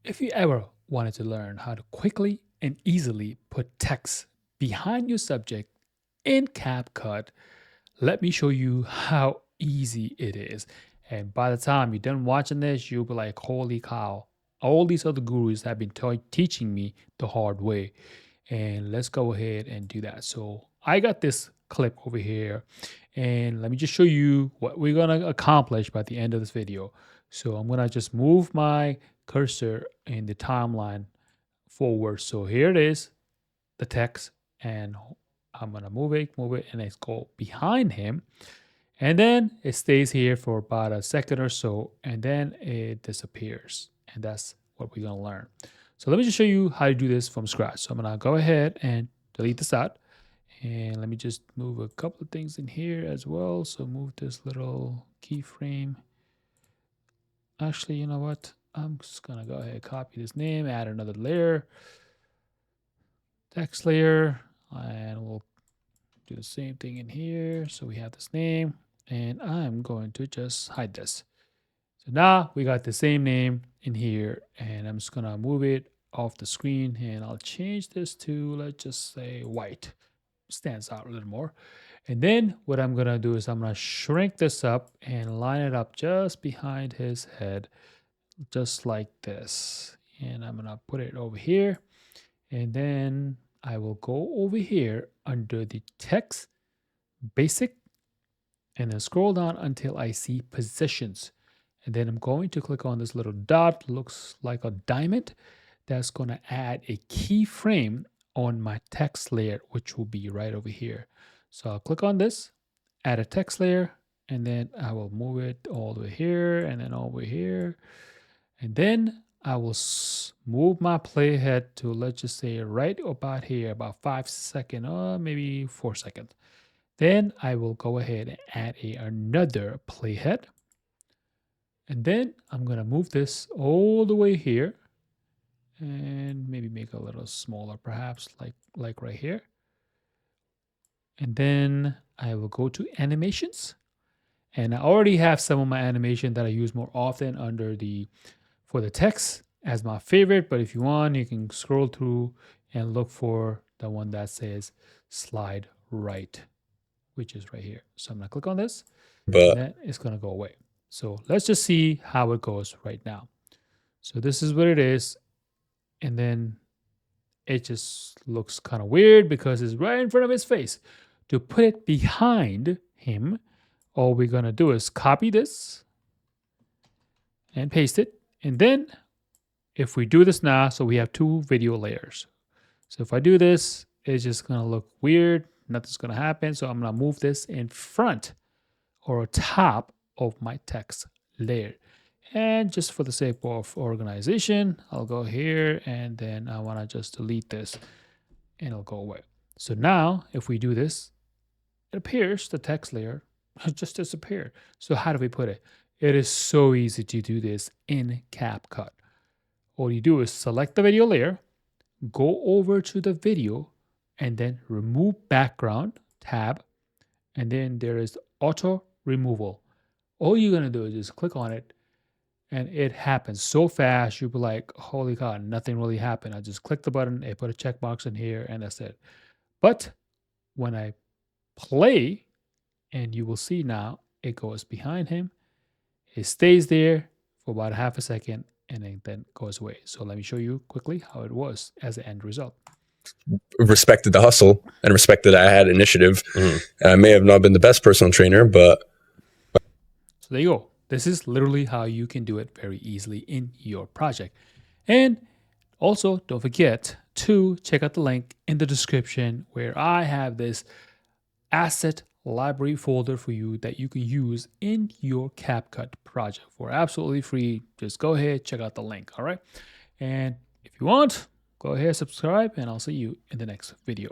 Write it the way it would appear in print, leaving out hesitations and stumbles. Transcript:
If you ever wanted to learn how to quickly and easily put text behind your subject in CapCut, let me show you how easy it is. And by the time you're done watching this, you'll be like, holy cow, all these other gurus have been teaching me the hard way. And let's go ahead and do that. So I got this clip over here, and let me just show you what we're gonna accomplish by the end of this video. So I'm gonna just move my cursor in the timeline forward. So here it is, the text, and I'm gonna move it, and it's go behind him. And then it stays here for about a second or so, and then it disappears. And that's what we're gonna learn. So let me just show you how to do this from scratch. So I'm gonna go ahead and delete this out. And let me just move a couple of things in here as well. So move this little keyframe. Actually, you know what? I'm just gonna go ahead, copy this name, add another layer, text layer, and we'll do the same thing in here. So we have this name, and I'm going to just hide this. So now we got the same name in here, and I'm just gonna move it off the screen, and I'll change this to, let's just say, white. Stands out a little more. And then what I'm gonna do is I'm gonna shrink this up and line it up just behind his head, just like this. And I'm gonna put it over here, and then I will go over here under the text, basic, and then scroll down until I see positions. And then I'm going to click on this little dot, looks like a diamond. That's going to add a keyframe on my text layer, which will be right over here. So I'll click on this, add a text layer, and then I will move it all the way here and then over here. And then I will move my playhead to, let's just say, right about here, about 5 seconds, or maybe 4 seconds. Then I will go ahead and add another playhead. And then I'm going to move this all the way here and maybe make a little smaller, perhaps like right here. And then I will go to animations. And I already have some of my animation that I use more often under for the text as my favorite. But if you want, you can scroll through and look for the one that says slide right, which is right here. So I'm gonna click on this, and then it's gonna go away. So let's just see how it goes right now. So this is what it is. And then it just looks kind of weird because it's right in front of his face. To put it behind him, all we're gonna do is copy this and paste it. And then if we do this now, so we have two video layers. So if I do this, it's just gonna look weird. Nothing's gonna happen. So I'm gonna move this in front or top of my text layer. And just for the sake of organization, I'll go here and then I wanna just delete this and it'll go away. So now if we do this, it appears the text layer just disappeared. So how do we put it? It is so easy to do this in CapCut. All you do is select the video layer, go over to the video, and then remove background tab, and then there is auto removal. All you're gonna do is just click on it, and it happens so fast. You'll be like, holy cow, nothing really happened. I just click the button, I put a checkbox in here, and that's it. But when I play, and you will see now, it goes behind him. It stays there for about half a second, and then goes away. So let me show you quickly how it was as an end result. Respected the hustle and respected I had initiative. I may have not been the best personal trainer, but... So there you go. This is literally how you can do it very easily in your project. And also, don't forget to check out the link in the description where I have this asset library folder for you that you can use in your CapCut project for absolutely free. Just go ahead, check out the link, all right? And if you want, go ahead, subscribe, and I'll see you in the next video.